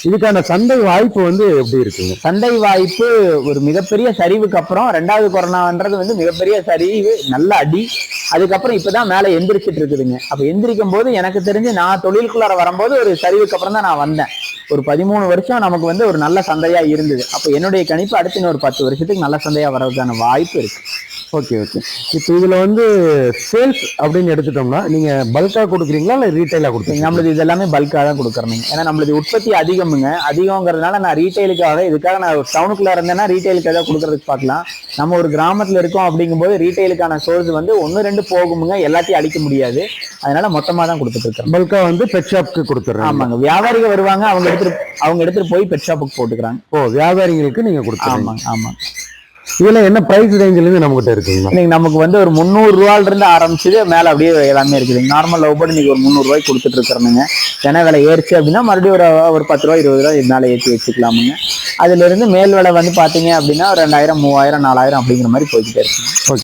இதுக்கான சந்தை வாய்ப்பு வந்து எப்படி இருக்குங்க? சந்தை வாய்ப்பு ஒரு மிகப்பெரிய சரிவுக்கு அப்புறம் 2வது கொரோனான்றது வந்து மிகப்பெரிய சரிவு, நல்ல அடி. அதுக்கப்புறம் இப்பதான் மேல எந்திரிச்சிட்டு இருக்குதுங்க. அப்ப எந்திரிக்கும் போது எனக்கு தெரிஞ்சு நான் தொழிலுக்குள்ளார வரும்போது ஒரு சரிவுக்கு அப்புறம் தான் நான் வந்தேன். ஒரு 13 வருஷம் நமக்கு வந்து ஒரு நல்ல சந்தையா இருந்தது. அப்ப என்னுடைய கணிப்பு அடுத்து இன்னொரு 10 வருஷத்துக்கு நல்ல சந்தையா வர்றதுக்கான வாய்ப்பு இருக்கு. ஓகே. இப்போ இதுல வந்து சேல்ஸ் அப்படின்னு எடுத்துட்டோம்னா நீங்க பல்கா கொடுக்குறீங்களா இல்ல ரீட்டைலா கொடுக்குறீங்க? நம்மளது இது எல்லாமே பல்கா தான் கொடுக்குறேங்க. ஏன்னா நம்மளது உற்பத்தி அதிகங்கிறதுனால நான் ரீட்டைலுக்காக இதுக்காக நான் டவுனுக்குள்ள இருந்தேன்னா ரீட்டைலுக்கு ஏதாவது கொடுக்கறதுக்கு பார்க்கலாம். நம்ம ஒரு கிராமத்துல இருக்கோம் அப்படிங்கும்போது ரீட்டைலுக்கான சோர்ஸ் வந்து 1-2 போகுமுங்க, எல்லாத்தையும் அடிக்க முடியாது. அதனால மொத்தமா தான் கொடுத்துட்டு இருக்கேன். பல்கா வந்து பெட் ஷாப்க்கு கொடுத்துறேன். ஆமாங்க, வியாபாரிகள் வருவாங்க, அவங்க எடுத்துட்டு போய் பெட் ஷாப்புக்கு போட்டுக்கிறாங்க. ஓ, வியாபாரிகளுக்கு நீங்க கொடுத்துறீங்க. ஆமா. இதுல என்ன பிரைஸ் ரேஞ்சில இருந்து நம்ம கிட்ட இருக்குங்களா? இன்னைக்கு நமக்கு வந்து ஒரு 300 ரூபாயில இருந்து ஆரம்பிச்சது மேல அப்படியே எல்லாமே இருக்குது. நார்மல் லவ் பேர்ட் இன்னைக்கு ஒரு 300 ரூபாய்க்கு கொடுத்துட்டு இருக்கிறோங்க. தினை விலை ஏறிச்சு அப்படின்னா மறுபடியும் ஒரு 10 ரூபாய் 20 ரூபாய் மேல ஏற்றி வச்சுக்கலாமுங்க. அதுல இருந்து மேல் விலை வந்து பாத்தீங்க அப்படின்னா 2000 3000 4000 அப்படிங்கிற மாதிரி போய்கிட்டே இருக்குங்க.